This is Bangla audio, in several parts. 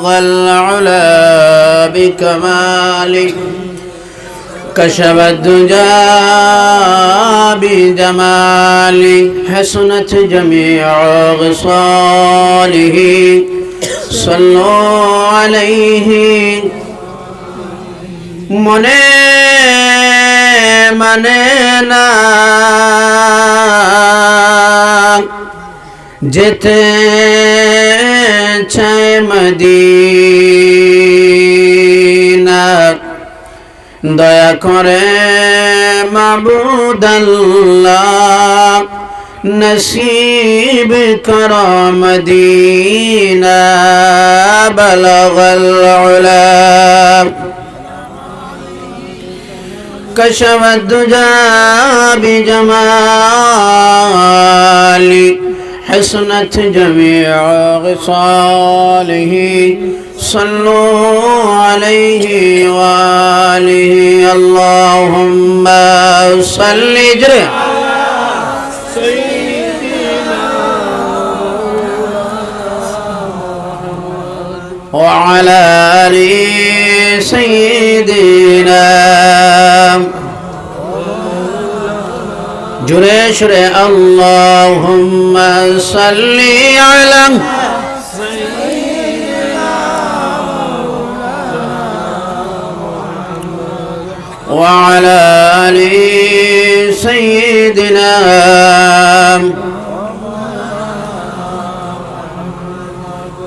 العلا بكماله كشف الدجى بجماله حسنت جميع خصاله صلوا عليه মনে মানে না যেতে চায় মদিনা দয়া করে মাবুদ আল্লাহ নসিব করো মদিনা বলগল উলা كشف الدجى بجماله حسنت جميع خصاله صلوا عليه وآله اللهم صل وعلى آل سيدنا جريش اللهم صل على وعلى آل سيدنا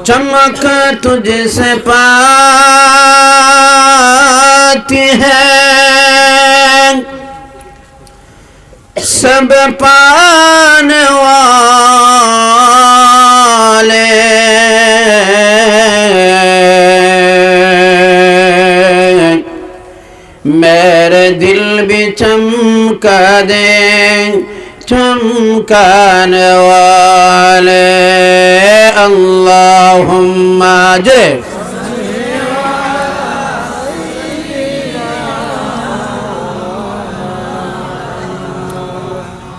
चमक तुझसे पाती है सब पाने वाले मेरे दिल भी चमका दे चमकाने वाले अल्लाहुम्मा जय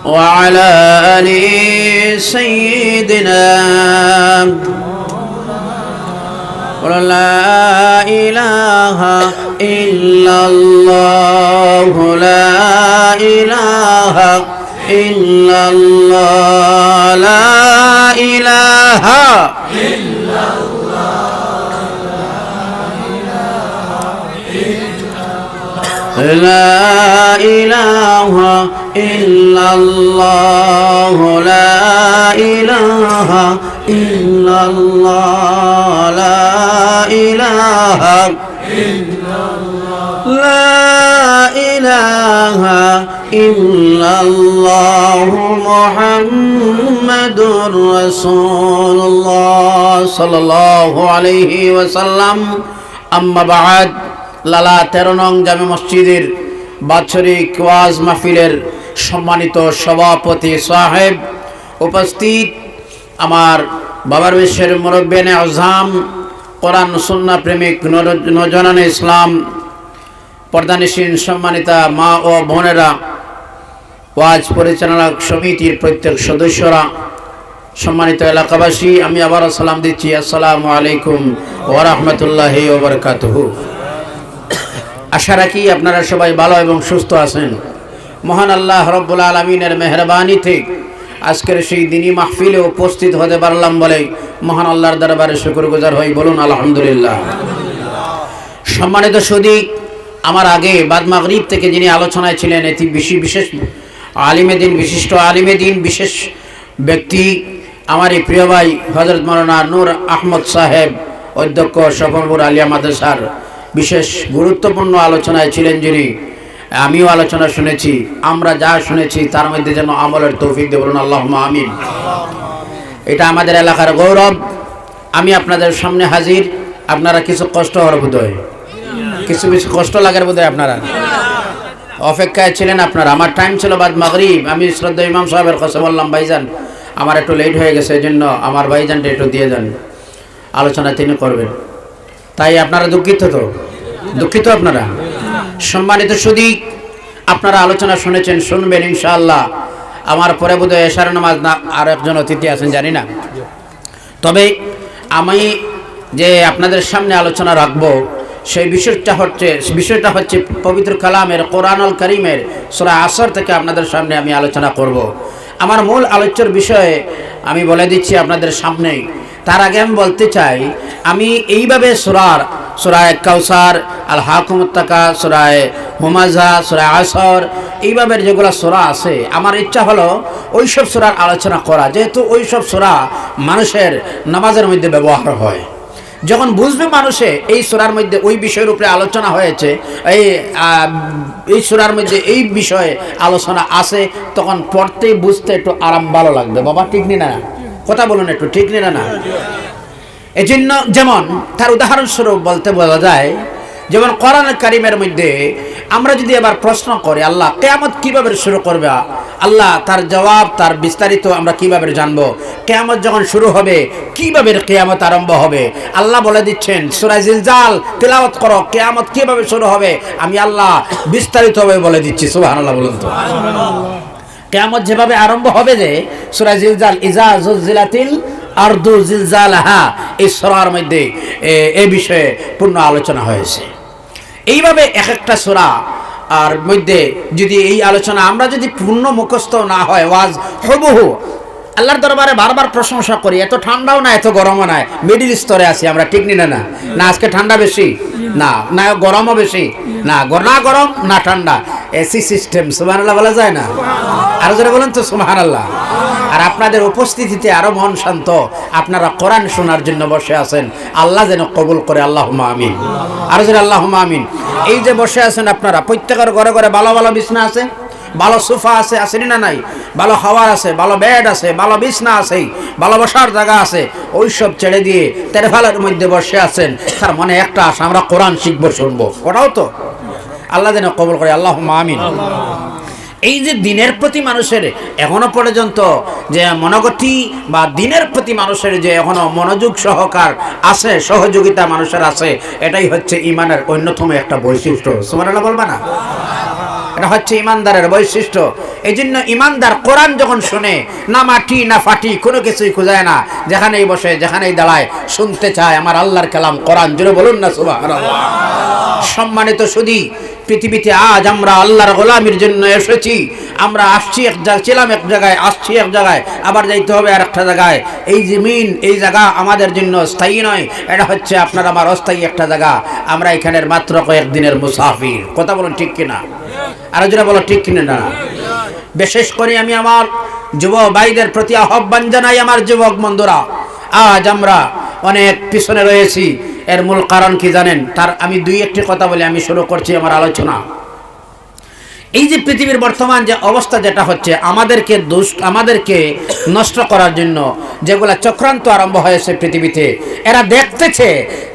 وعلى آل سيدنا لا إله إلا الله لا إله إلا الله لا إله إلا لا إله إلا الله لا إله إلا الله لا إله إلا الله لا إله إلا الله محمد رسول الله صلى الله عليه وسلم أما بعد লালা 13 নং জামে মসজিদের বাৎসরিক ওয়াজ মাহফিলের সম্মানিত সভাপতি সাহেব উপস্থিত আমার বাবার বিশ্বের মুরব্বিয়ানে আযম কোরআন সুন্নাহ প্রেমিক নওজওয়ানে ইসলাম পর্দানিশীন সম্মানিতা মা ও বোনেরা ওয়াজ পরিচালক সমিতির প্রত্যেক সদস্যরা সম্মানিত এলাকাবাসী আমি আবার সালাম দিচ্ছি আসসালামু আলাইকুম ওয়া রাহমাতুল্লাহি ওয়া বারাকাতুহু আশা রাখি আপনারা সবাই ভালো এবং সুস্থ আছেন মহান আল্লাহ রব্বুল আলামিনের মেহেরবানিতে আজকের সেই দিনী মাহফিলে উপস্থিত হতে পারলাম বলে মহান আল্লাহর দরবারে শুকরগুজার হই বলুন আলহামদুলিল্লাহ সম্মানিত সুধী আমার আগে বাদ মাগরিব থেকে যিনি আলোচনায় ছিলেন এটি বিশেষ আলিমে দিন বিশিষ্ট আলিমে দিন বিশেষ ব্যক্তি আমার এই প্রিয় ভাই হযরত মাওলানা নূর আহমদ সাহেব অধ্যক্ষ সফরপুর আলিয়া মাদ্রাসার বিশেষ গুরুত্বপূর্ণ আলোচনায় ছিলেন যিনি আমিও আলোচনা শুনেছি আমরা যা শুনেছি তার মধ্যে যেন আমলের তৌফিক দেন বলুন আল্লাহুম্মা আমিন এটা আমাদের এলাকার গৌরব আমি আপনাদের সামনে হাজির আপনারা কিছু কষ্ট হওয়ার বোধহয় কিছু কষ্ট লাগার বোধহয় আপনারা অপেক্ষায় ছিলেন আপনারা আমার টাইম ছিল বাদ মাগরিব আমি শ্রদ্ধা ইমাম সাহেবের কাছে বললাম ভাইজান আমার একটু লেট হয়ে গেছে এজন্য আমার ভাইজানটা একটু দিয়ে যান আলোচনা তিনি করবেন তাই আপনারা দুঃখিত আপনারা সম্মানিত সুধী আপনারা আলোচনা শুনেছেন শুনবেন ইনশাআল্লাহ আমার পরে বোধহয় এশার নামাজ না আর একজন অতিথি আছেন জানি না তবে আমি যে আপনাদের সামনে আলোচনা রাখবো সেই বিষয়টা হচ্ছে পবিত্র কালামের কোরআনুল কারীমের সূরা আসর থেকে আপনাদের সামনে আমি আলোচনা করব। আমার মূল আলোচ্যর বিষয়ে আমি বলে দিচ্ছি আপনাদের সামনেই। তার আগে আমি বলতে চাই, আমি এইভাবে সূরায়ে কাউসার, আল হাকুমুত তাকা, সূরায়ে হুমাযা, সূরা আসর, এইভাবে যেগুলো সূরা আছে, আমার ইচ্ছা হলো ওইসব সূরার আলোচনা করা, যেহেতু ওইসব সূরা মানুষের নামাজের মধ্যে ব্যবহার হয়। যখন বুঝবে মানুষে এই সূরার মধ্যে ওই বিষয়ের উপরে আলোচনা হয়েছে, এই সূরার মধ্যে এই বিষয়ে আলোচনা আছে, তখন পড়তে বুঝতে একটু আরাম ভালো লাগবে। বাবা ঠিক নি না? কথা বলুন একটু, ঠিক নি না? এই জন্য যেমন তার উদাহরণস্বরূপ বলা যায়, যেমন কোরআনুল কারীমের মধ্যে আমরা যদি এবার প্রশ্ন করি আল্লাহ কিয়ামত কিভাবে শুরু করবে, আল্লাহ তার জবাব, তার বিস্তারিত আমরা কিভাবে জানবো, কিয়ামত যখন শুরু হবে কিভাবে কিয়ামত আরম্ভ হবে, আল্লাহ বলে দিচ্ছেন সূরা জিলজাল তেলাওয়াত করো, কিয়ামত কিভাবে শুরু হবে আমি আল্লাহ বিস্তারিতভাবে বলে দিচ্ছি। সুবহানাল্লাহ বলুন তো। কিয়ামত যেভাবে আরম্ভ হবে, যে সূরা জিলজাল, ইজা জুলজিলাতিল আরদু জিলজালাহা, এই সূরার মধ্যে এই বিষয়ে পূর্ণ আলোচনা হয়েছে। এইভাবে এক একটা সূরা আর মধ্যে যদি এই আলোচনা আমরা যদি পূর্ণ মুখস্থ না হয়, ওয়াজ হুবহু আল্লাহর দরবারে বারবার প্রশংসা করি, এত ঠান্ডাও না এত গরমও না, মিডিল স্তরে আছি আমরা, ঠিক নি না? না আজকে ঠান্ডা বেশি না, না গরমও বেশি না, না গরম না ঠান্ডা, এসি সিস্টেম। সুবহানাল্লাহ বলা যায় না? আরো জোরে বলেন তো সুবহানাল্লাহ। আর আপনাদের উপস্থিতিতে আরো মন শান্ত, আপনারা কোরআন শোনার জন্য বসে আছেন, আল্লাহ যেন কবুল করে, আল্লাহুম্মা আমিন। আরো জোরে আল্লাহুম্মা আমিন। এই যে বসে আছেন আপনারা, প্রত্যেকের ঘরে ঘরে ভালো ভালো বিছনা আছে, ভালো সোফা আছে, আসেনি না নাই? ভালো খাওয়ার আছে, ভালো বেড আছে, ভালো বিছনা আছে, ভালো বসার জায়গা আছে, ওইসব ছেড়ে দিয়ে তেরফালের মধ্যে বসে আছেন, তার মনে একটা আশা, আমরা কোরআন শিখবো, শুনবো, ওটাও তো আল্লাহ যেন কবুল করে, আল্লাহুম্মা আমিন। এই যে দিনের প্রতি মানুষের এখনো পর্যন্ত যে মনোগতি বা দিনের প্রতি মানুষের যে এখনো মনোযোগ সহকার আছে, সহযোগিতা মানুষের আছে, এটাই হচ্ছে ঈমানের অন্যতম একটা বৈশিষ্ট্য। সুবহানাল্লাহ বলবা না? এটা হচ্ছে ঈমানদারের বৈশিষ্ট্য। এই জন্য ঈমানদার কোরআন যখন শুনে, না মাটি না ফাটি কোনো কিছুই খুঁজায় না, যেখানেই বসে যেখানেই দাঁড়ায় শুনতে চায় আমার আল্লাহর কালাম কোরআন। জোরে বলুন না সুবহানাল্লাহ। সম্মানিত সুধী, পৃথিবীতে আজ আমরা আল্লাহর গোলামির জন্য এসেছি। আমরা আসছি ছিলাম এক জায়গায়, আসছি এক জায়গায়, আবার যাইতে হবে আর একটা জায়গায়। এই জমিন, এই জায়গা আমাদের জন্য স্থায়ী নয়, এটা হচ্ছে আপনার আমার অস্থায়ী একটা জায়গা। আমরা এখানের মাত্র কয়েকদিনের মুসাফির। কথা বলুন ঠিক কিনা? আর যারা বলো ঠিক কিনা না? বিশেষ করে আমি আমার যুব ভাইদের প্রতি আহ্বান জানাই, আমার যুবক বন্ধুরা, আজ আমরা অনেক পিছনে রয়েছি। এর মূল কারণ কি জানেন? তার আমি দুই একটি কথা বলে আমি শুরু করছি আমার আলোচনা। এই যে পৃথিবীর বর্তমান যে অবস্থা যেটা হচ্ছে, আমাদেরকে নষ্ট করার জন্য যেগুলা চক্রান্ত আরম্ভ হয়েছে পৃথিবীতে, এরা দেখতেছে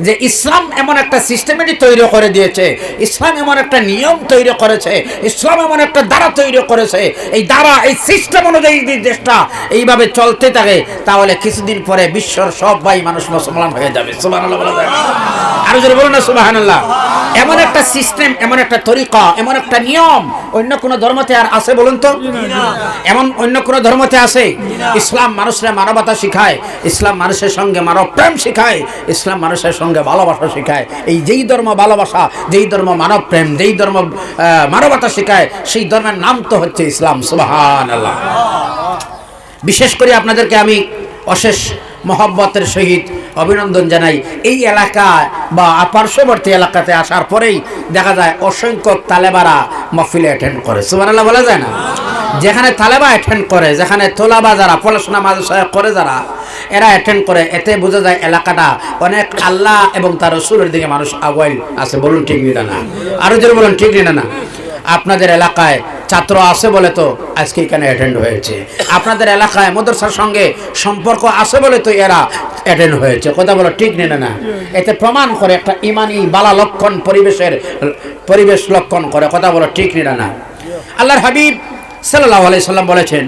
যে ইসলাম এমন একটা সিস্টেমেটিক তৈরি করে দিয়েছে, ইসলাম এমন একটা নিয়ম তৈরি করেছে, ইসলাম এমন একটা দ্বারা তৈরি করেছে, এই দ্বারা এই সিস্টেম অনুযায়ী দেশটা এইভাবে চলতে থাকে, তাহলে কিছুদিন পরে বিশ্বর সব ভাই মানুষ মুসলমান হয়ে যাবে। সুবহানাল্লাহ বলা যায়? আরো জোরে বলুন না সুবহানাল্লাহ। এমন একটা সিস্টেম, এমন একটা তরিকা, এমন একটা নিয়ম অন্য কোন ধর্মতে আর আছে বলুন তো? এমন অন্য কোন ধর্মতে আছে? ইসলাম মানুষের মানবতা শিখায়, ইসলাম মানুষের সঙ্গে মানব প্রেম শিখায়, ইসলাম মানুষের সঙ্গে ভালোবাসা শিখায়। এই যেই ধর্ম ভালোবাসা, যেই ধর্ম মানব প্রেম, যেই ধর্ম মানবতা শিখায়, সেই ধর্মের নাম তো হচ্ছে ইসলাম। সুবহানাল্লাহ। বিশেষ করে আপনাদেরকে আমি অশেষ মহব্বতের সহিত অভিনন্দন জানাই। এই এলাকায় বা পার্শ্ববর্তী এলাকাতে আসার পরেই দেখা যায় অসংখ্য তালেবারা মাহফিলে অ্যাটেন্ড করে। সুবহানাল্লাহ বলা যায় না? যেখানে তালেবা অ্যাটেন্ড করে, যেখানে তোলাবা যারা পড়াশোনা মাদ্রাসা করে যারা, এরা অ্যাটেন্ড করে, এতে বোঝা যায় এলাকাটা অনেক আল্লাহ এবং তার রাসূলের দিকে মানুষ আগুয়াই আছে। বলুন ঠিক না? আরো জোরে বলুন ঠিক না? আপনাদের এলাকায় ছাত্র আছে বলে তো আজকে এখানে অ্যাটেন্ড হয়েছে, আপনাদের এলাকায় মাদ্রাসার সঙ্গে সম্পর্ক আছে বলে তো এরা অ্যাটেন্ড হয়েছে। কথা বলো ঠিক না? এতে প্রমাণ করে একটা ইমানি বালা লক্ষণ, পরিবেশ লক্ষণ করে। কথা বলো ঠিক না? আল্লাহর হাবিব সাল্লাল্লাহু আলাইহি সাল্লাম বলেছেন,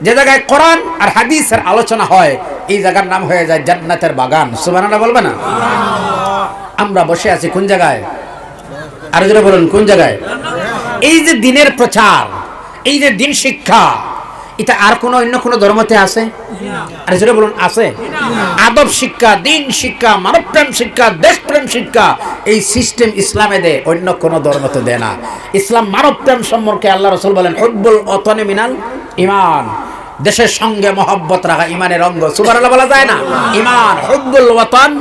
যে জায়গায় কোরআন আর হাদিসের আলোচনা হয়, এই জায়গার নাম হয়ে যায় জান্নাতের বাগান। সুবহানাল্লাহ বলবে না? আমরা বসে আছি কোন জায়গায়? আরো জোরে বলুন কোন জায়গায়? এই যে দিনের প্রচার, এই যে দিন শিক্ষা, এটা আর কোনো অন্য কোনো ধর্মতে আছে? আরে যেটা বলুন আছে। আদব শিক্ষা, দিন শিক্ষা, মানবপ্রেম শিক্ষা, দেশপ্রেম শিক্ষা, এই সিস্টেম ইসলামে দেয়, অন্য কোনো ধর্মতে দেয় না। ইসলাম মানবপ্রেম সম্পর্কে আল্লাহ রাসূল বলেন হুব্বুল ওয়াতানি মিনাল ঈমান, দেশের সঙ্গে মহব্বত রাখা ইমানের অঙ্গ। সুবহানাল্লাহ বলা যায় না? ঈমান, হুব্বুল ওয়াতান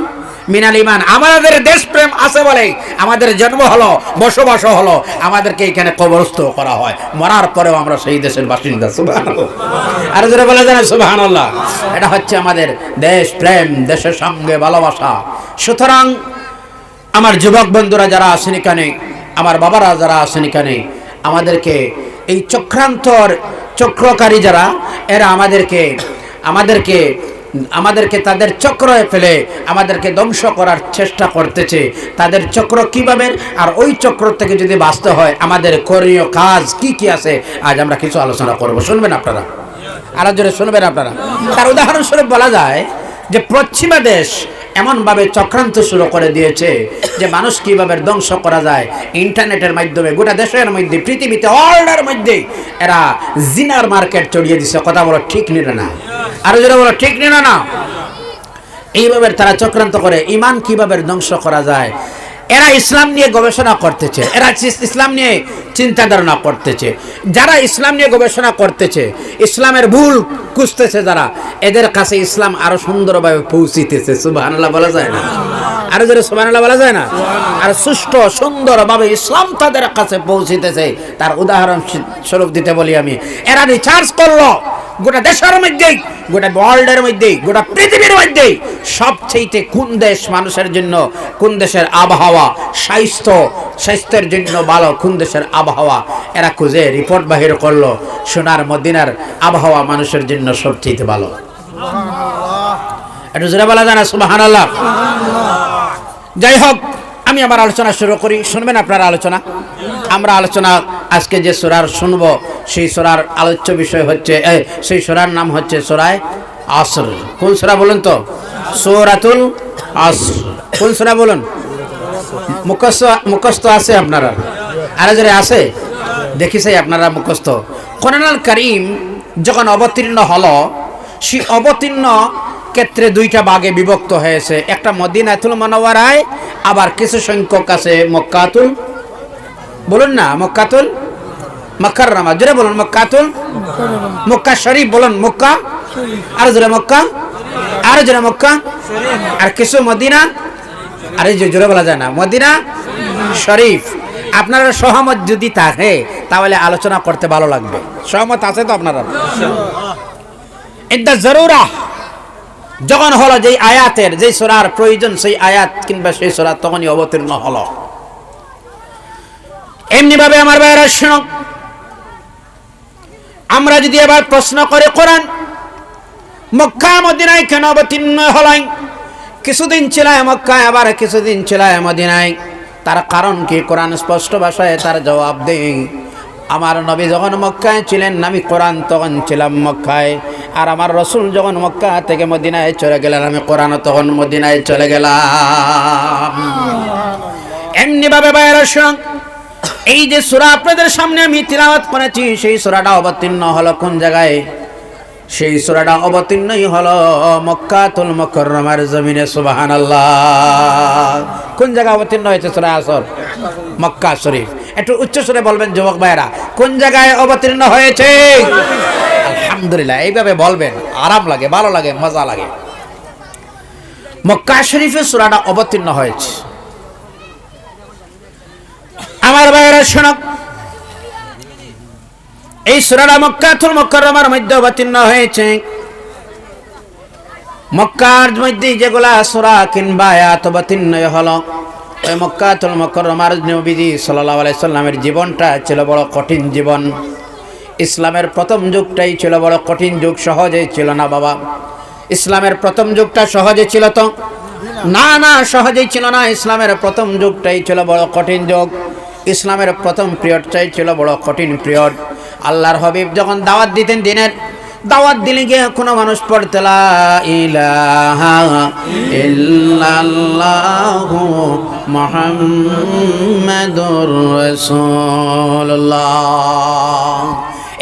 মিনাল ঈমান। আমাদের দেশপ্রেম আছে বলে আমাদের জন্ম হলো, বসবাস হলো, আমাদেরকে এখানে কবরস্থ করা হয়, মরার পরেও আমরা সেই দেশের বাসিন্দা। সুবহানাল্লাহ, আর যারা বলা যায় না সুবহানাল্লাহ। এটা হচ্ছে আমাদের দেশপ্রেম, দেশের সঙ্গে ভালোবাসা। সুতরাং আমার যুবক বন্ধুরা যারা আছেন এখানে, আমার বাবারা যারা আছেন এখানে, আমাদেরকে এই চক্রকারী যারা, এরা আমাদেরকে তাদের চক্রে ফেলে আমাদেরকে ধ্বংস করার চেষ্টা করতেছে। তাদের চক্র কিভাবে, আর ওই চক্র থেকে যদি বাঁচতে হয় আমাদের করণীয় কাজ কি কি আছে, আজ আমরা কিছু আলোচনা করব। শুনবেন আপনারা, আরো জোরে শুনবেন আপনারা। তার উদাহরণস্বরূপ বলা যায় যে পশ্চিমা দেশ এমনভাবে চক্রান্ত শুরু করে দিয়েছে যে মানুষ কিভাবে ধ্বংস করা যায় ইন্টারনেটের মাধ্যমে, গোটা দেশের মধ্যে, পৃথিবীতে, ওয়ার্ল্ডের মধ্যে এরা জিনার মার্কেট চড়িয়ে দিচ্ছে। কথা বলো ঠিক নিলে না? আরো যারা বলো ঠিক নিলে না? এইভাবে তারা চক্রান্ত করে ঈমান কিভাবে ধ্বংস করা যায়। এরা ইসলাম নিয়ে গবেষণা করতেছে, এরা ইসলাম নিয়ে চিন্তা ধারণা করতেছে। যারা ইসলাম নিয়ে গবেষণা করতেছে, ইসলামের ভুল খুঁজতেছে যারা, এদের কাছে ইসলাম আরো সুন্দরভাবে পৌঁছিতেছে। সুবহানাল্লাহ বলা যায় না? আরো যারা সুবহানাল্লাহ বলা যায় না? আর সুষ্ঠু সুন্দরভাবে ইসলাম তাদের কাছে পৌঁছিতেছে। তার উদাহরণ স্বরূপ দিতে বলি আমি, এরা রিচার্জ করলো গোটা দেশের মধ্যেই, গোটা ওয়ার্ল্ডের মধ্যেই, গোটা পৃথিবীর মধ্যেই সবচেয়ে কোন দেশ মানুষের জন্য, কোন দেশের আবহাওয়া স্বাস্থ্যের জন্য ভালো, কোন দেশের আবহাওয়া, এরা খুঁজে রিপোর্ট বাহির করলো। সোনার মদিনার আবহাওয়া মানুষের জন্য সবচেয়ে ভালো। একটু জোরে বলা যায় না সুবহানাল্লাহ? যাই হোক, আমি আমার আলোচনা শুরু করি। শুনবেন আপনারা আলোচনা? আমরা আলোচনা আজকে যে সূরার শুনবো, সেই সূরার আলোচ্য বিষয় হচ্ছে, সেই সূরার নাম হচ্ছে সূরা আসর। কোন সূরা বলুন তো? সূরাতুল আসর। কোন সূরা বলুন? মুখস্থ আছে আপনারা? আরে যারা আছে দেখিছে আপনারা মুখস্থ? কোরআনুল কারীম যখন অবতীর্ণ হলো, সেই অবতীর্ণ ক্ষেত্রে দুইটা ভাগে বিভক্ত হয়েছে। একটা মদিনাতুল মুনাওয়ারায়, আবার কিছু সংখ্যক আছে মক্কাতুল, বলুন না মক্কাতুল মুকাররমা। জোরে বলুন মক্কাতুল, মক্কা শরীফ বলুন, মক্কা, আর জোরে মক্কা, আর জোরে মক্কা, আর কিছু মদিনা, আরে জোরে বলা যায় না, মদিনা শরীফ। আপনারা সহমত যদি থাকে তাহলে আলোচনা করতে ভালো লাগবে। সহমত আছে তো আপনারা? ইদ্দা জরুরা যখন হলো, যেই আয়াতের, যেই সূরার প্রয়োজন, সেই আয়াত কিংবা সেই সূরা তখনই অবতীর্ণ হলো। এমনি ভাবে আমার ভাইরা শুনো, আমরা যদি এবার প্রশ্ন করে কোরআন মক্কা মদিনায় কেন অবতীর্ণ হলাই? কিছুদিন ছিল মক্কায়, আবার কিছুদিন ছিল মদিনায়, তার কারণ কি? কোরআন স্পষ্ট ভাষায় তার জবাব দেয়। আমার নবী যখন মক্কায় ছিলেন, আমি কোরআন তখন ছিলাম মক্কায়। আর আমার রসুল যখন মক্কা থেকে মদিনায় চলে গেলেন, আমি কোরআন তখন মদিনায় চলে গেলাম। এমনি ভাবে ভাইরা শুনুন, এই যে সূরা আপনাদের সামনে আমি তিলাওয়াত করেছি, সেই সূরাটা অবতীর্ণ হলো কোন জায়গায়? সেই সূরাটা অবতীর্ণই হলো মক্কাতুল মুকাররমার জমিনে। সুবহানাল্লাহ। কোন জায়গায় অবতীর্ণ হয়েছে সূরা আসর? মক্কা শরীফ। একটু উচ্চ স্বরে বলবেন যুবক ভাইরা, কোন জায়গায় অবতীর্ণ হয়েছে? আলহামদুলিল্লাহ। এইভাবে বলবেন, আরাম লাগে, ভালো লাগে, মজা লাগে। মক্কা শরীফে সূরাটা অবতীর্ণ হয়েছে। আমার ভাইরা শোনো, এই সূরাটা মক্কাতুল মুকাররমার মধ্যে অবতীর্ণ হয়েছে। মক্কার মধ্যে যেগুলা সূরা কিংবা আয়াত অবতীর্ণ হলো, ওই মক্কাতুল মুকাররমার নবীজি সাল্লাল্লাহু আলাইহি সাল্লামের জীবনটা ছিল বড় কঠিন জীবন। ইসলামের প্রথম যুগটাই ছিল বড় কঠিন যুগ, সহজেই ছিল না বাবা। ইসলামের প্রথম যুগটা সহজে ছিল তো? না না, সহজেই ছিল না। ইসলামের প্রথম যুগটাই ছিল বড় কঠিন যুগ। ইসলামের প্রথম পিরিয়ডটাই ছিল বড় কঠিন পিরিয়ড। আল্লাহর হাবিব যখন দাওয়াত দিতেন, দিনের দাওয়াত দিলে গিয়ে কোনো মানুষ পড়তে লা ইলাহা ইল্লাল্লাহু মুহাম্মাদুর রাসূলুল্লাহ,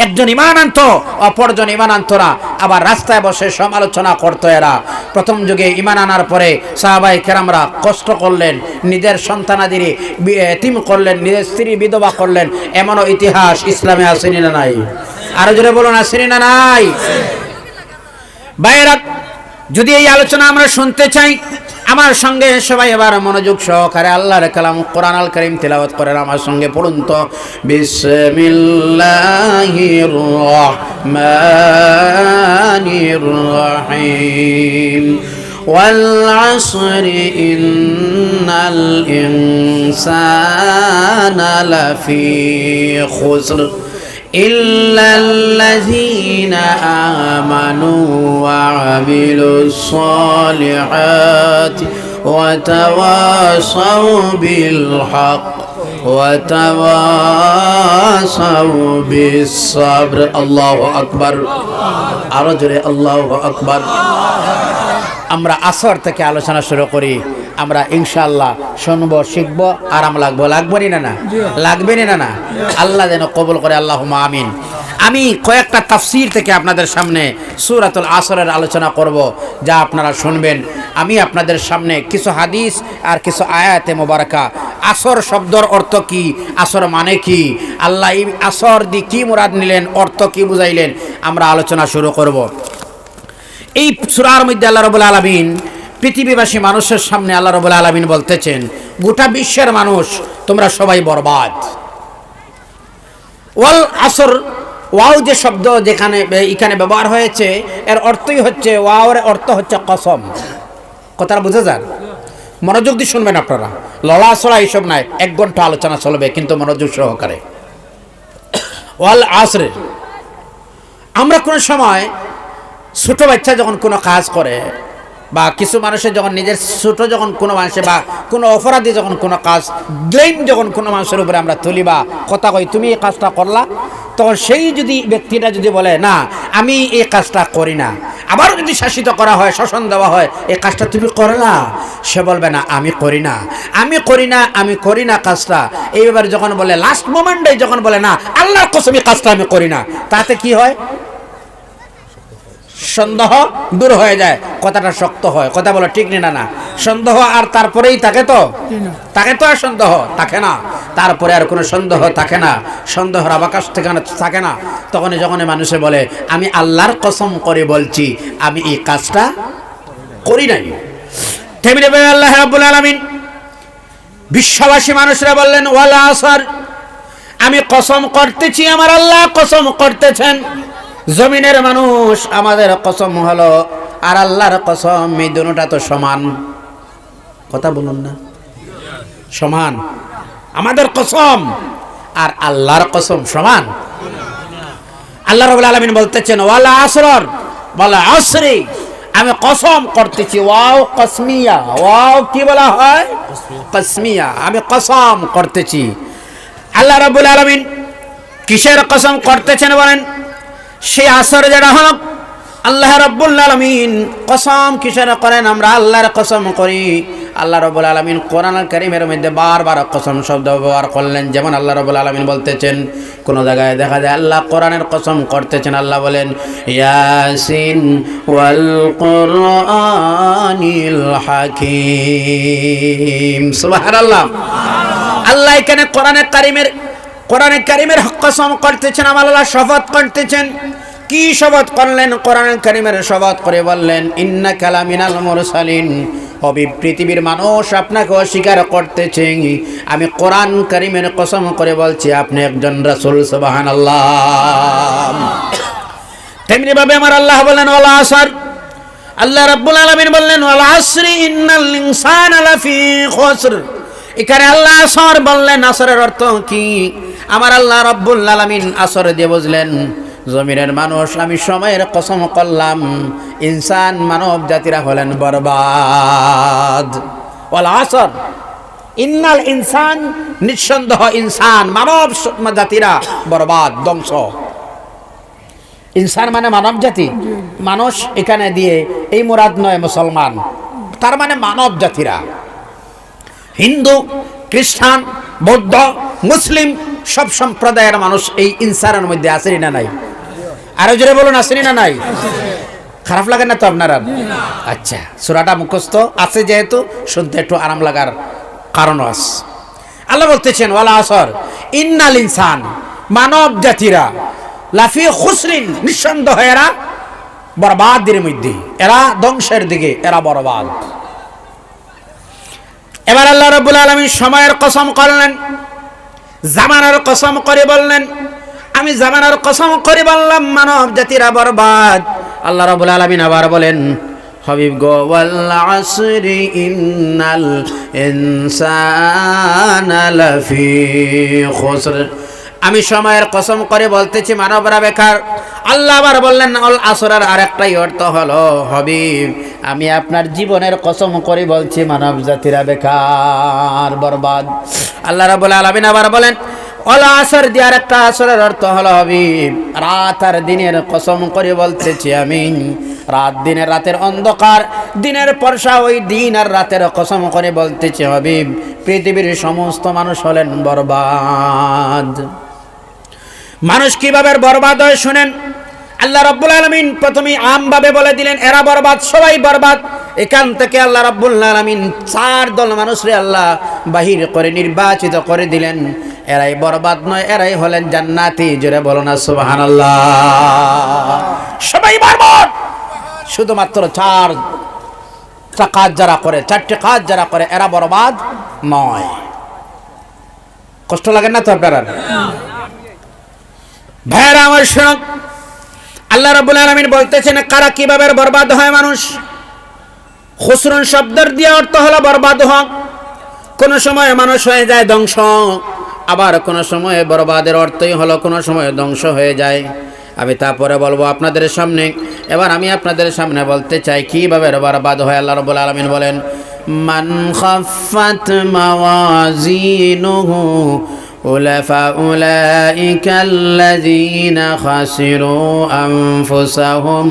একজন ঈমান আনত, অপরজন ঈমান আনত না, আবার রাস্তায় বসে সমালোচনা করত। এরা প্রথম যুগে ঈমান আনার পরে সাহাবায়ে কেরামরা কষ্ট করলেন, নিজের সন্তানাদি এতিম করলেন, নিজের স্ত্রী বিধবা করলেন। এমনও ইতিহাস ইসলামে আসেনি না নাই? আরো জোরে বলুন, আসেনি না নাই? ভাইয়েরা, যদি এই আলোচনা আমরা শুনতে চাই, আমার সঙ্গে সবাই এবার মনোযোগ সহকারে আল্লাহর কালাম কোরআন আল কারীম তেলাওয়াত করেন আমার সঙ্গে। পড়ুন তো, বিসমিল্লাহির রহমানির রহিম। ওয়াল আসরি ইন্নাল ইনসানা লাফি খুসর إلا الذين آمنوا وعملوا الصالحات وتواصوا بالحق وتواصوا بالصبر الله أكبر أرجل الله أكبر আমরা আসর থেকে আলোচনা শুরু করি। আমরা ইনশাআল্লাহ শুনবো, শিখবো, আরাম লাগবো। লাগবে না? লাগবে না? আল্লাহ যেন কবুল করে, আল্লাহুম্মা আমিন। আমি কয়েকটা তাফসীর থেকে আপনাদের সামনে সূরাতুল আসরের আলোচনা করব, যা আপনারা শুনবেন। আমি আপনাদের সামনে কিছু হাদিস আর কিছু আয়াতে মোবারকা, আসর শব্দের অর্থ কি, আসর মানে কি, আল্লাহ এই আসর দিয়ে কি মুরাদ নিলেন, অর্থ কি বুঝাইলেন, আমরা আলোচনা শুরু করব। এই সূরার মধ্যে আল্লাহ রাব্বুল আলামিন পৃথিবীবাসী মানুষের সামনে আল্লাহ রাব্বুল আলামিন বলতেছেন, গোটা বিশ্বের মানুষ তোমরা সবাই বরবাদ। ওয়াল আসর, ওয়াও যে শব্দ যেখানে এখানে ব্যবহার হয়েছে, এর অর্থই হচ্ছে, ওয়াওয়ের অর্থ হচ্ছে কসম। কথাটা বুঝে যান, মনোযোগ দিয়ে শুনবেন আপনারা। লড়াছড়া এইসব নাই, 1 ঘন্টা আলোচনা চলবে, কিন্তু মনোযোগ সহকারে। ওয়াল আসর, আমরা কোনো সময় ছোট বাচ্চা যখন কোনো কাজ করে, বা কিছু মানুষের যখন নিজের ছোট যখন কোনো মানুষের বা কোনো অপরাধী যখন কোনো কাজ ব্লেম যখন কোনো মানুষের উপরে আমরা তুলি বা কথা কই, তুমি এই কাজটা করলা, তখন সেই যদি ব্যক্তিটা যদি বলে না আমি এই কাজটা করি না, আবারও যদি শাসিত করা হয়, শাসন দেওয়া হয়, এই কাজটা তুমি করলা, সে বলবে না আমি করি না, আমি করি না, আমি করি না কাজটা। এই ব্যাপারে যখন বলে, লাস্ট মোমেন্টে যখন বলে না আল্লাহর কসম এই কাজটা আমি করি না, তাতে কি হয়? সন্দেহ দূর হয়ে যায়, কথাটা শক্ত হয়। কথা বলো ঠিক না? না, সন্দেহ আর তারপরেই থাকে তো আর সন্দেহ থাকে না, তারপরে আর কোনো সন্দেহ থাকে না, সন্দেহের অবকাশ থাকে না। তখন যখন মানুষে বলে আমি আল্লাহর কসম করে বলছি আমি এই কাজটা করি নাই, তেমনি ভাবে আল্লাহ রাব্বুল আলামিন বিশ্ববাসী মানুষরা বললেন ওয়াল আসর, আমি কসম করতেছি, আমার আল্লাহ কসম করতেছেন। জমিনের মানুষ আমাদের কসম হলো, আর আল্লাহর কসম, এই দুটোটা তো সমান। কথা বলুন না, সমান। আমাদের কসম আর আল্লাহর কসম সমান। আল্লাহ রাব্বুল আলামিন বলতেছেন ওয়াল আসর, ওয়াল আসরি, আমি কসম করতেছি। ওয়াও কসমিয়া, ওয়াও কি বলা হয়? কসমিয়া, আমি কসম করতেছি। আল্লাহ রাব্বুল আলামিন কিসের কসম করতেছেন বলেন? সেই আসর যেটা হলো, আল্লাহ রাব্বুল আলামিন কসম কিসের করেন? আমরা আল্লাহর কসম করি। আল্লাহ রাব্বুল আলামিন কোরআনুল কারীমের মধ্যে বারবার কসম শব্দ ব্যবহার করলেন। যেমন আল্লাহ রাব্বুল আলামিন বলতেছেন, কোন জায়গায় দেখা যায় আল্লাহ কোরআনের কসম করতেছেন, আল্লাহ বলেন ইয়াসিন ওয়াল কুরআনিল হাকীম। সুবহানাল্লাহ। আল্লাহ এখানে কোরআনে কারীমের কসম করতেছেন, আমার আল্লাহ শপথ করতেছেন। কি শপথ করলেন? কোরআনে কারীমের শপথ করে বললেন ইন্নাকা লামিনাল মুরসালিন, পৃথিবীর মানুষ আপনাকে অস্বীকার করতেছে, আমি কোরআন কারীমের কসম করে বলছি আপনি একজন রাসূল। সুবহানাল্লাহ। তেমনি ভাবে আমার আল্লাহ বলেন ওয়াল আসর, আল্লাহ রাব্বুল আলামিন বললেন ওয়াল আসরি ইন্নাল ইনসানা লাফি খুসর। এখানে আল্লাহ আসর বললেন, আসরের অর্থ কি? আমার আল্লাহ রাব্বুল আলামিন আসর দিয়ে বুঝলেন জমিনের মানুষ, আমি সময়ের কসম করলাম, ইনসান মানব জাতিরা হলেন বরবাদ। ওয়াল আসর, ইন্নাল ইনসান, নিঃসন্দেহ ইনসান মানব জাতিরা বরবাদ, ধ্বংস। ইনসান মানে মানব জাতি, মানুষ এখানে দিয়ে এই মুরাদ নয় মুসলমান, তার মানে মানব জাতিরা। হিন্দু, খ্রিস্টান, বৌদ্ধ, মুসলিম সব সম্প্রদায়ের মানুষ এই ইনসানের মধ্যে আছেন না নাই? আরো জোরে বলুন, আছেন না নাই? খারাপ লাগে না তো আপনারা? আচ্ছা, সূরাটা মুখস্থ আছে যেহেতু শুনতে একটু আরাম লাগার কারণ আছে। আল্লাহ বলতেছেন ওয়াল আসর ইন্নাল ইনসান, মানব জাতিরা লাফি খুসরিন, নিঃসন্দেহে এরা বরবাদের মধ্যে, এরা ধ্বংসের দিকে, এরা বরবাদ। এবার আল্লাহ রাব্বুল আলামিন সময়ের কসম করলেন, জামানার কসম করে বললেন, আমি জামানার কসম করে বললাম মানব জাতিরা বরবাদ। আল্লাহ রাব্বুল আলামিন আবার বলেন হাবিব গো ওয়াল আসরি ইন্নাল ইনসানা লাফি খুসর, আমি সময়ের কসম করে বলতেছি মানবরা বেকার। আল্লাহ আবার বললেন আল আসরের আরেকটাই অর্থ হলো হাবিব, আমি আপনার জীবনের কসম করে বলছি মানব জাতিরা বেকার, বরবাদ। আল্লাহ রাব্বুল আলামিন আবার বলেন আল আসর দিয়ে আরেকটা আসরের অর্থ হলো হাবিব, রাত আর দিনের কসম করে বলতেছি আমি, রাত দিনের, রাতের অন্ধকার, দিনের পরশা, ওই দিন আর রাতের কসম করে বলতেছি হাবিব, পৃথিবীর সমস্ত মানুষ হলেন বরবাদ। মানুষ কিভাবে বরবাদ হয় শুনেন। আল্লাহ রাব্বুল আলামিন প্রথমে আমভাবে বলে দিলেন এরা বরবাদ, সবাই বরবাদ। এখান থেকে আল্লাহ রাব্বুল আলামিন 4 দল মানুষরে আল্লাহ বাহির করে নির্বাচিত করে দিলেন। এরাই বরবাদ নয়, এরাই হলেন জান্নাতি। জোরে বলো না সুবহানাল্লাহ। সবাই বরবাদ, শুধুমাত্র 4টা কাজ যারা করে, 4টে কাজ যারা করে এরা বরবাদ নয়। কষ্ট লাগে না তো আপনারা? ভাইরা আমার শুনুন, আল্লাহ রাব্বুল আলামিন বলতেছেন কারা কিভাবে বরবাদ হয় মানুষ। খুসরুন শব্দের দিয়ে অর্থ হলো বরবাদ হওয়া। কোন সময় মানুষ হয়ে যায় ধ্বংস, আবার কোন সময় বরবাদের অর্থই হলো কোন সময় ধ্বংস হয়ে যায়। আমি তারপরে বলবো আপনাদের সামনে। এবার আমি আপনাদের সামনে বলতে চাই কিভাবে বরবাদ হয়। আল্লাহ রাব্বুল আলামিন বলেন মান খাফফাত মাওয়াজিনুহু فأولئك الذين خسروا أنفسهم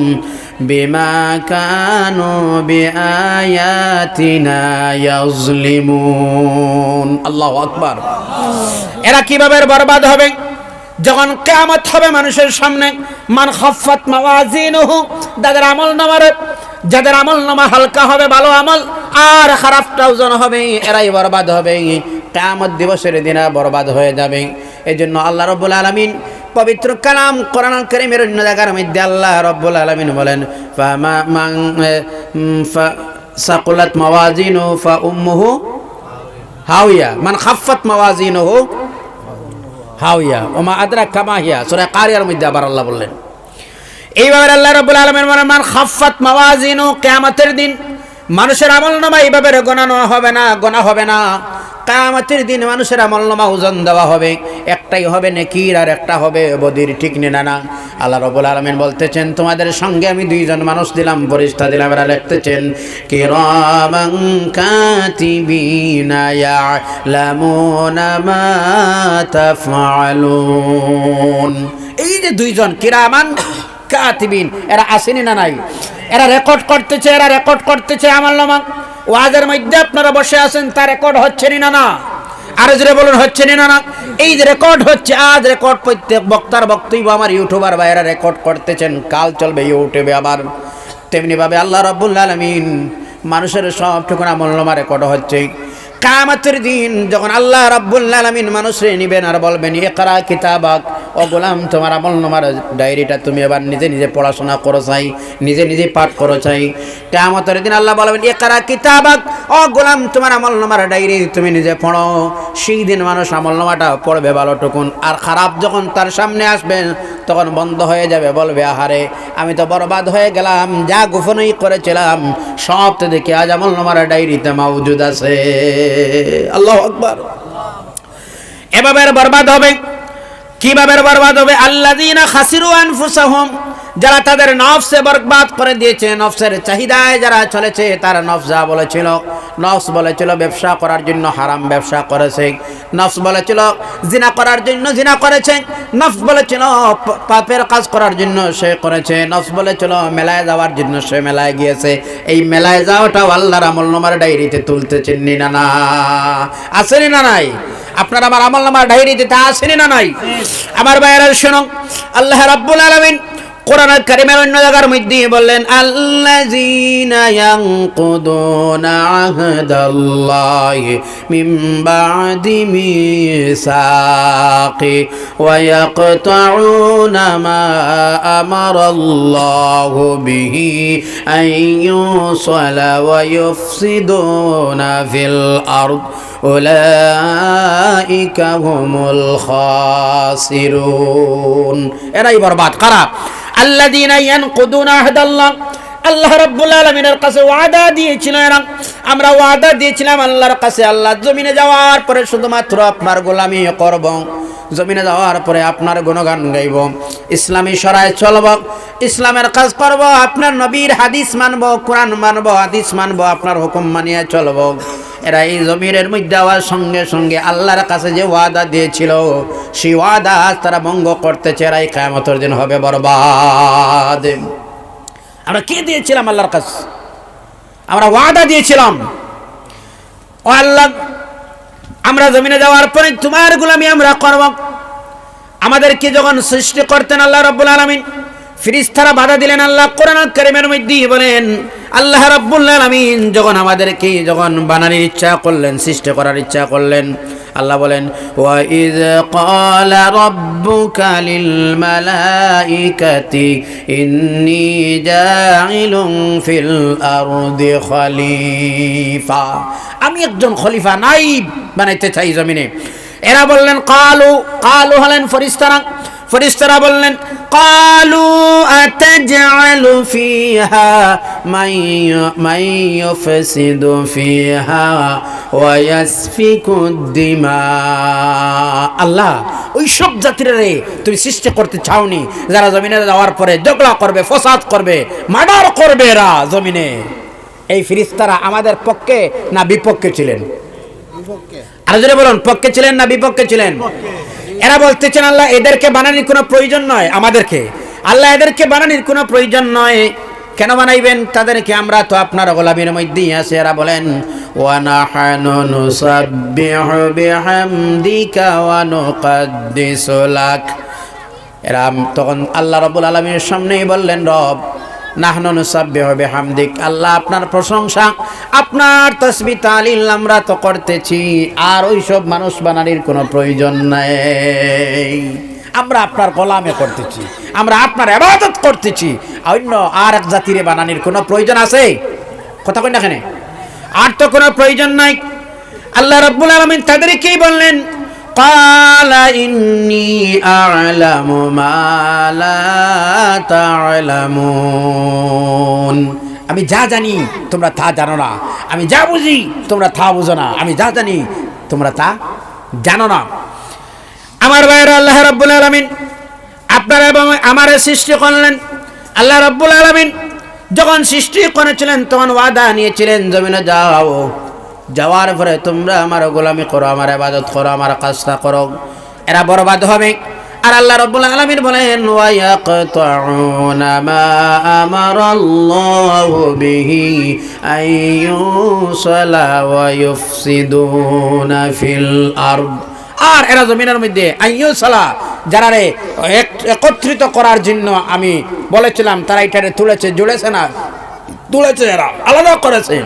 بما كانوا بآياتنا يظلمون। الله أكبر। এরা কিভাবে বরবাদ হবে? যখন কিয়ামত হবে মানুষের সামনে, মান খাফফাত মাওয়াজিনুহু, যাদের আমলনামা হালকা হবে, ভালো আমল আর খারাপটা ওজন হবে, এরাই বরবাদ হবে। কিয়ামত দিবসের দিন বরবাদ হয়ে যাবে। এজন্য আল্লাহ রাব্বুল আলামিন পবিত্র কালাম কোরআনুল কারীমের অন্য জায়গার মধ্যে আল্লাহ রাব্বুল আলামিন বলেন সাকুলাত মাওয়াজিনু ফা উম্মুহু হাওয়া, মান খাফফাত মাওয়াজিনুহু হাওয়া ওমা আদরাকা মা হিয়া। সূরা কারিয়ার মধ্যে আবার আল্লাহ বললেন এইভাবে আল্লাহ রাব্বুল আলামিন বলেন মান খাফফাত মাওয়াজিনু, কিয়ামতের দিন মানুষের আমলনামা এইভাবে গোনা হবে না। কিয়ামতের দিন মানুষের আমলনামা ওজন দেওয়া হবে, একটাই হবে নেকির আর একটা হবে বদির। ঠিক না? আল্লাহ রাব্বুল আলামিন বলতেছেন তোমাদের সঙ্গে আমি 2 জন মানুষ দিলাম, ফেরেশতা দিলাম, এরা লিখতেছেন কিরামান কাতিবিনা ইয়ালামুনা মা তাফআলুন। এই যে 2 জন কিরামান কাতিবিন, এরা আসেনি না নাই? এরা রেকর্ড করতেছে আমলনামা। ওয়াজের মধ্যে আপনারা বসে আছেন, তার রেকর্ড হচ্ছে না? আরো জোরে বলুন হচ্ছে না? এই যে রেকর্ড হচ্ছে, আজ রেকর্ড প্রত্যেক বক্তার বক্তব্য আমার ইউটিউবার ভাইরা রেকর্ড করতেছেন, কাল চলবে ইউটিউবে আবার। তেমনি ভাবে আল্লাহ রাব্বুল আলামিন মানুষের সবটুকু আমলনামা রেকর্ড হচ্ছে। কিয়ামতের দিন যখন আল্লাহ রাব্বুল আলামিন মানুষরে নিবেন আর বলবেন ইকরা কিতাবাক, ও গোলাম তোমার আমলনামার ডায়েরিটা তুমি এবার নিজে নিজে পড়াশোনা করো চাই, নিজে পাঠ করো চাই। কিয়ামতের দিন আল্লাহ বলবেন ইকরা কিতাবাক, ও গোলাম তোমার আমলনামার ডায়েরি তুমি নিজে পড়ো। সেই দিন মানুষ আমলনামাটা পড়বে ভালোটুকুন, আর খারাপ যখন তার সামনে আসবে তখন বন্ধ হয়ে যাবে, বলবে আহারে আমি তো বরবাদ হয়ে গেলাম, যা গোপনই করেছিলাম সব তো দেখি আজ আমলনামার ডায়েরিতে মাউজুদ আছে। আল্লাহু আকবার। এভাবে বরবাদ হবে। কিভাবে বরবাদ হবে? আল্লাযীনা খাসিরু আনফুসাহুম, যারা তাদের নফসে বরবাদ করে দিয়েছে, নফসের চাহিদায় যারা চলেছে, তারা নফস যা বলেছিল, নফস বলেছিল ব্যবসা করার জন্য হারাম ব্যবসা করেছে, নফস বলেছিল জিনা করার জন্য জিনা করেছে, নফস বলেছিল পাপের কাজ করার জন্য সে করেছে, নফস বলেছিল মেলায় যাওয়ার জন্য সে মেলায় গিয়েছে। এই মেলায় যাওয়াটাও আল্লাহর আমলনামার ডায়েরিতে তুলতে চিনি না, না আসেনি না নাই? আপনার আমার আমলনামার ডায়েরিতে তা আসেনি না নাই? আমার ভাইয়েরা শুনুন, আল্লাহ রাব্বুল আলামিন কোরআনুল কারীমের অন্য জায়গার মধ্যে বললেন, আল্লাযীনা ইয়ানকুদুনা আহদাল্লাহি মিন বা'দি মিসাকি ওয়া ইয়াকতাউনা মা আমারাল্লাহু বিহি আন ইউসালা ওয়া ইউফসিদুনা ফিল আরদ উলাইকা হুমুল খাসিরুন। এরাই বরবাদ। কারা? আল্লাযীনা ইয়ানকুদুনা আহদাল্লাহ, আল্লাহ রাব্বুল আলামিনের কাছে ওয়াদা দিয়েছিল এরা, আমরা ওয়াদা দিয়েছিলাম আল্লাহর কাছে, আল্লাহ জমিনে যাওয়ার পরে শুধুমাত্র আপনার গোলামি করব, জমিনে যাওয়ার পরে আপনার গুণগান গাইব, ইসলামী শরায় চলব, ইসলামের কাজ করব, আপনার নবীর হাদিস মানব, কোরআন মানব, হাদিস মানব, আপনার হুকুম মানিয়ে চলব। এরা এই জমিনের মধ্যে যাওয়ার সঙ্গে সঙ্গে আল্লাহর কাছে যে ওয়াদা দিয়েছিল সেই ওয়াদা তারা ভঙ্গ করতেছে। এরাই কিয়ামতের দিন হবে বরবাদ। আমরা কি দিয়েছিলাম আল্লাহর কাছে? আমরা ওয়াদা দিয়েছিলাম, ও আল্লাহ আমরা জমিনে যাওয়ার পরে তোমার গোলামি আমরা করব। আমাদেরকে যখন সৃষ্টি করতেন আল্লাহ রাব্বুল আলামিন, ফেরেশতারা বাধা দিলেন। আল্লাহ কোরআনুল কারীমের মধ্যে বলেন, আল্লাহ রাব্বুল আলামিন যখন আমাদেরকে যখন বানানোর ইচ্ছা করলেন, সৃষ্টি করার ইচ্ছা করলেন, আল্লাহ বলেন, ওয়া ইয ক্বালা রাব্বুকা লিল মালাইকাতি ইন্নী জাইলুন ফিল আরদি খলিফা, আমি একজন খলিফা নাইব বানাইতে চাই জমিনে। এরা বললেন কালু, কালু হলেন ফেরেশতারা, ফেরেশতারা বললেন কালু আতাজআলু ফিহা মান ইউফসিদু ফিহা ওয়া ইয়াসফিকু দিমা, আল্লাহ ওই সব জাতিরে তুমি সৃষ্টি করতে চাওনি যারা জমিনে যাওয়ার পরে ঝগড়া করবে, ফসাদ করবে, মার্ডার করবে এরা জমিনে। এই ফেরেশতারা আমাদের পক্ষে না বিপক্ষে ছিলেন? আর যদি বলুন পক্ষে ছিলেন না বিপক্ষে ছিলেন? এরা বলতেছেন আল্লাহ এদেরকে বানানোর কোনো প্রয়োজন নয় আমাদেরকে, আল্লাহ এদেরকে বানানোর কোনো প্রয়োজন নয়, কেন বানাইবেন তাদেরকে? আমরা তো আপনার গোলামির মধ্যেই আছি। এরা বলেন ওয়া নাহনু নুসাব্বিহু বিহামদিকা ওয়া নুকদ্দিসু লাক। এরা তখন আল্লাহ রাব্বুল আলামিনের সামনেই বললেন, রব নাহনু নুসাব্বিহু বিহামদিক, আল্লাহ আপনার প্রশংসা, আপনার তাসবিহ তাহলিল আমরা তো করতেছি, আর ওই সব মানুষ বানানোর কোনো প্রয়োজন নাই। আমরা আপনার গোলামি করতেছি, আমরা আপনার ইবাদত করতেছি, অন্য আর এক জাতিরে বানানোর কোনো প্রয়োজন আছে? কথা কই না এখানে? আর তো কোনো প্রয়োজন নাই। আল্লাহ রাব্বুল আলামিন তাদেরকেই বললেন, ক্বালা ইন্নী আ'লামু মা লা তা'লামুন, আমি যা জানি তোমরা তা জানো না, আমি যা বুঝি তোমরা তা বুঝো না, আমি যা জানি তোমরা তা জানো না। আমার ভাইয়েরা, আল্লাহ রাব্বুল আলামিন আপনারা এবং আমার সৃষ্টি করলেন। আল্লাহ রাব্বুল আলামিন যখন সৃষ্টি করেছিলেন তখন ওয়াদা নিয়েছিলেন জমিনে যাও, যাওয়ার পরে তোমরা আমার গোলামি করো, আমার ইবাদত করো, আমার কাজটা করো। এরা বরবাদ হবে। আর আল্লাহ রাব্বুল আলামিন বলেন ওয়া ইয়াকতাউনা মা আমারাল্লাহু বিহি আইয়ুসালা ওয়া ইউফসিদুনা ফিল আরদ, আর এরা জমিনের মধ্যে আইয়ুসালা যারা রে একত্রিত করার জন্য আমি বলেছিলাম তারা এটারে তুলেছে, জুড়েছে না তুলেছে, এরা আলাদা করেছে।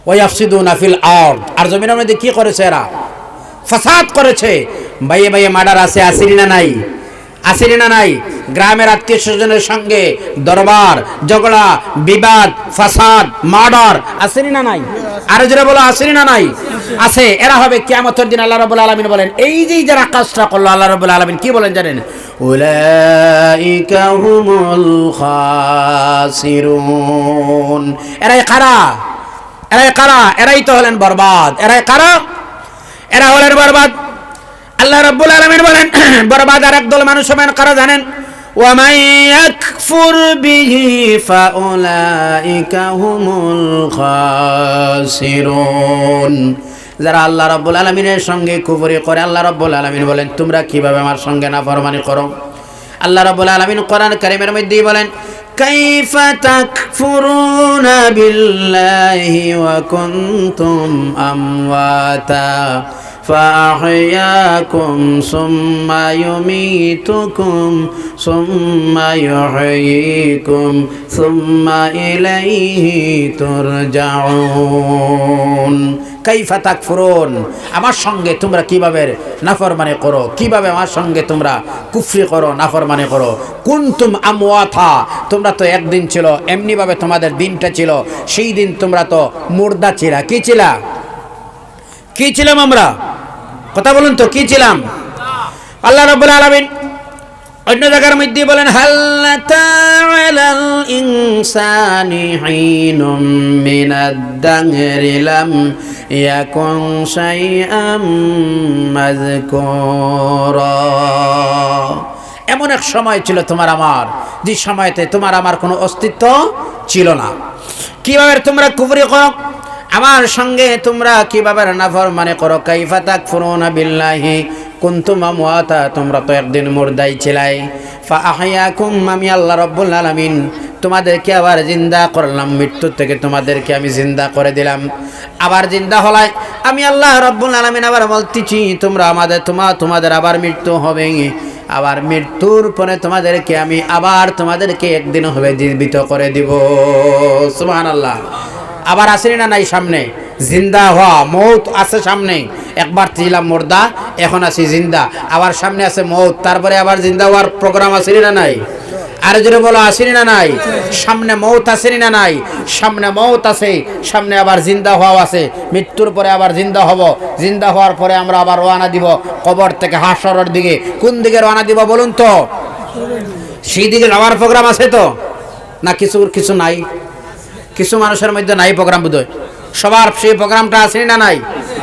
ওয়া ইয়াফসিদুনা ফিল আরদ, আর জমিনের মধ্যে কি করেছে? এরা ফাসাদ করেছে। বাইয়ে বাইয়ে মার্ডার আছে, আসেনি না নাই? আসেনি না নাই? গ্রামের আত্মীয় স্বজনের সঙ্গে দরবার, ঝগড়া, বিবাদ, ফাসাদ, মার্ডার আসেনি না নাই? আর যারা বলো আসেনি না নাই? আছে। এরা হবে কিয়ামতের দিন। আল্লাহ রাব্বুল আলামিন বলেন এই যে যারা কাজটা করলো, আল্লাহ রাব্বুল আলামিন কি বলেন জানেন? উলাইকা হুমুল খাসিরুন। এরাই কারা? এরাই কারা? এরাই তো হলেন বরবাদ। এরাই কারা? এরা হলেন বরবাদ। আল্লাহ রাব্বুল আলামিন বলেন বরবাদ আর একদল মানুষ হবেন কারা জানেন? ومن يكفر به فأولئك هم الخاسرون। যারা আল্লাহ রাব্বুল আলামিনের সঙ্গে কুফরি করে, আল্লাহ রাব্বুল আলামিন বলেন তোমরা কিভাবে আমার সঙ্গে নাফরমানি করো। আল্লাহ রাব্বুল আলামিন কোরআন কারীমের মধ্যে বলেন কাইফা তাকফুরুনা বিল্লাহি ওয়া কুনতুম আমওয়াতা فأحياكم ثم يميتكم ثم يحييكم ثم إليه ترجعون। কাইফা তাকফুরুন, আমার সঙ্গে তোমরা কিভাবে নাফরমানি করো, কিভাবে আমার সঙ্গে তোমরা কুফরি করো, নাফরমানি করো। কুনতুম আমওয়াতা, তোমরা তো একদিন ছিল, এমনি ভাবে তোমাদের দিনটা ছিল, সেই দিন তোমরা তো মুর্দা ছিলা। কি ছিলা? কি ছিলাম আমরা? কথা বলুন তো, কি ছিলাম? আল্লাহ রাব্বুল আলামিন অন্য জায়গার মধ্যে বলেন হাল তাআলাল ইনসানি হিনুম মিনাদ দাহরি লাম ইয়াকুন শাইআম মাযকুরা। এমন এক সময় ছিল তোমার আমার, যে সময়তে তোমার আমার কোনো অস্তিত্ব ছিল না। কিভাবে তোমরা কুফরি করো, আমার সঙ্গে তোমরা কিভাবে নাফরমানি করো। কাইফা তাকফুরুনা বিল্লাহি কুনতুম আমওয়াতা, তোমরা তো একদিন মুর্দাই ছিলাই। ফাআহইয়াকুম, আমি আল্লাহ রাব্বুল আলামিন তোমাদেরকে আবার জিন্দা করলাম, মৃত্যু থেকে তোমাদেরকে আমি জিন্দা করে দিলাম। আবার জিন্দা হলাই আমি আল্লাহ রাব্বুল আলামিন আবার বলতেছি তোমরা তোমাদের আবার মৃত্যু হবে। আবার মৃত্যুর পরে তোমাদেরকে আমি আবার তোমাদেরকে একদিন হবে জীবিত করে দিব। সুবহানাল্লাহ। আবার আসেনি না নাই সামনে? জিন্দা হওয়া, মৌত আছে সামনে। একবার ছিলাম মুর্দা, এখন আছি জিন্দা। আবার সামনে আছে মৌত, তারপরে আবার জিন্দা হওয়ার প্রোগ্রাম আসেনি না নাই? আর জোরে বলো আসেনি না নাই? সামনে মৌত আসেনি না নাই? সামনে মৌত আছে, সামনে আবার জিন্দা হওয়া আছে। মৃত্যুর পরে আবার জিন্দা হব, জিন্দা হওয়ার পরে আমরা আবার রওনা দিব কবর থেকে হাসরের দিকে। কোন দিকে রওনা দিব বলুন তো? সেই দিকে যাওয়ার প্রোগ্রাম আছে তো না? কিছু নাই, কিছু মানুষের মধ্যে নাই প্রোগ্রাম, বোধহয় সবার সেই প্রোগ্রামটা আছে না নাই?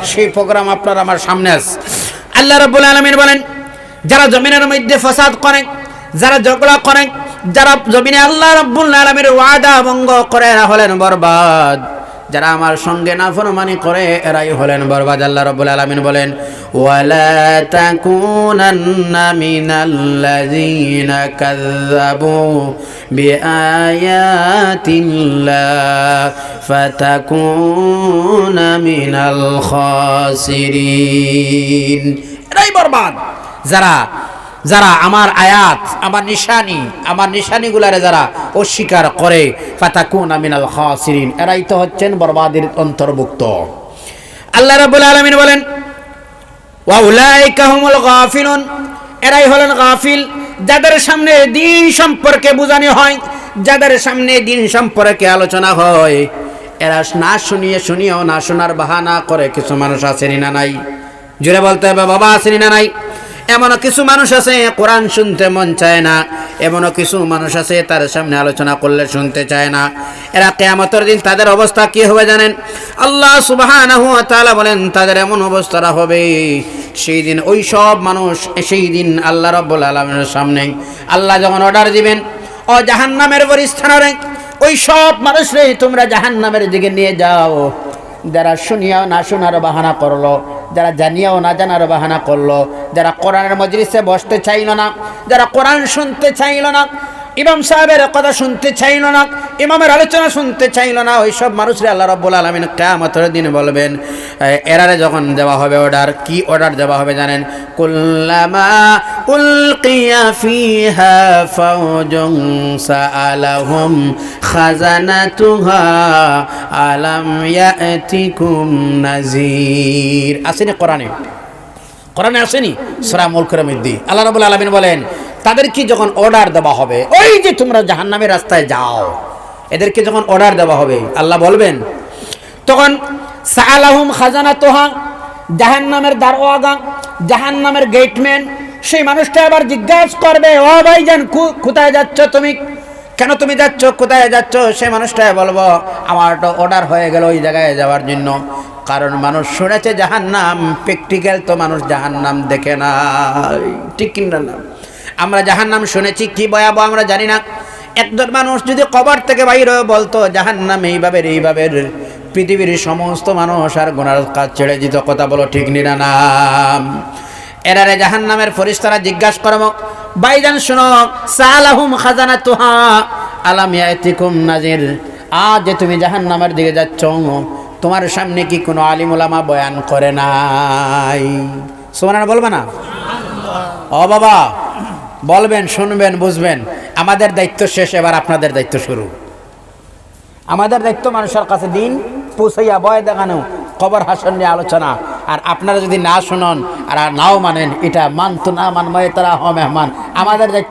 সেই প্রোগ্রাম আপনার আমার সামনে আছে। আল্লাহ রাব্বুল আলামিন বলেন যারা জমিনের মধ্যে ফাসাদ করে, যারা ঝগড়া করে, যারা জমিনে আল্লাহ রাব্বুল আলামিনের ওয়াদা ভঙ্গ করে, এরা হলেন বরবাদ। যারা আমার সঙ্গে নাফরমানি করে এরাই হলেন বরবাদ। আল্লাহ রাব্বুল আলামিন বলেন ওয়ালা তাকুনান্না মিনাল্লাযীনা কাযযাবু বিআয়াতিল্লাহ ফাতাকুনা মিনাল খাসিরিন। এরাই বরবাদ যারা আমার আয়াত, আমার নিশানিগুলারে যারা অস্বীকার করে। ফাতাকুনা মিনাল খাসিরিন, এরাই তো হচ্ছেন বরবাদের অন্তর্ভুক্ত। আল্লাহ রাব্বুল আলামিন বলেন ওয়া উলাইকা হুমুল গাফিলুন, এরাই হলেন গাফিল। যাদের সামনে দিন সম্পর্কে বোঝানো হয়, যাদের সামনে দিন সম্পর্কে আলোচনা হয়, এরা না শুনিয়েও না শোনার বাহানা করে। কিছু মানুষ আছেন না নাই? জোরে বলতে হবে বাবা, আছেন না নাই? এমনও কিছু মানুষ আছে কোরআন শুনতে মন চায় না, এমনও কিছু মানুষ আছে তার সামনে আলোচনা করলে শুনতে চায় না। এরা কিয়ামতের দিন তাদের অবস্থা কি হবে জানেন? আল্লাহ সুবহানাহু ওয়া তাআলা বলেন তাদের এমন অবস্থা হবে সেই দিন, ওই সব মানুষ সেই দিন আল্লাহ রাব্বুল আলামিনের সামনে আল্লাহ যখন অর্ডার দিবেন ও জাহান্নামের পরিস্থানে, ওই সব মানুষরে তোমরা জাহান্নামের দিকে নিয়ে যাও। যারা শুনিয়াও না শোনার বাহানা করলো, যারা জানিয়াও না জানার বাহানা করলো, যারা কোরআনের মজলিসে বসতে চাইল না, যারা কোরআন শুনতে চাইল না, ইমাম সাহেবের কথা শুনতে চাইল না, ইমামের আলোচনা শুনতে চাইল না, ওই সব মানুষরা আল্লাহ রাব্বুল আলামিন কিয়ামতের দিন বলবেন, এরারে যখন দেওয়া হবে অর্ডার, কি অর্ডার দেওয়া হবে জানেন? কুল্লামা উলকিয়া ফিহা ফাওজুন সাআলাহুম খাজানাতুহা আলাম ইয়াতিকুম নাযীর। আসেনি কোরআনে আসেনি? সূরা মুলকের মধ্যে আল্লাহ রাব্বুল আলামিন বলেন তাদেরকে যখন অর্ডার দেওয়া হবে, ওই যে তোমরা জাহান্নামের রাস্তায় যাও, এদেরকে যখন অর্ডার দেওয়া হবে আল্লাহ বলবেন, তখন সাআলাহুম খাজানাতুহা, জাহান্নামের দারওয়াগা, জাহান্নামের গেটম্যান, সেই মানুষটা আবার জিজ্ঞাসা করবে ও ভাইজান কোথায় যাচ্ছ তুমি, কেন তুমি যাচ্ছ, কোথায় যাচ্ছ? সেই মানুষটা বলবো আমার তো অর্ডার হয়ে গেল ওই জায়গায় যাওয়ার জন্য। কারণ মানুষ শুনেছে জাহান্নাম, প্র্যাকটিক্যাল তো মানুষ জাহান্নাম দেখে না, ঠিক কিনা না? আমরা জাহান্নাম শুনেছি, কি ভয়াবহ আমরা জানি না। একজন মানুষ যদি কবর থেকে বাইর হয়ে বলতো জাহান্নাম এইভাবে, পৃথিবীর সমস্ত মানুষ আর গুনার কাজ ছেড়ে দিত। কথা বলো ঠিক নিনা নাম। এরারে জাহান্নামের ফেরেশতারা জিজ্ঞাসা করব, ভাইজান শুনো, সালাহুম খাজানাতুহা আলাম ইয়াতিকুম নাজির। আজ যে তুমি জাহান্নামের দিকে যাচ্ছ, তোমার সামনে কি কোনো আলিম ওলামা বয়ান করে নাই? সুবহানাল্লাহ বলবে না? ও বাবা, বলবেন, শুনবেন, বুঝবেন। আমাদের দায়িত্ব শেষ, এবার আপনাদের দায়িত্ব শুরু। আমাদের দায়িত্ব মানুষের কাছে দিন পৌঁছাইয়া, ভয় দেখানো, কবর হাসর নিয়ে আলোচনা। আর আপনারা যদি না শুনুন আর নাও মানেন, এটা মানতো না মানময় তারা হ মেহমান। আমাদের দায়িত্ব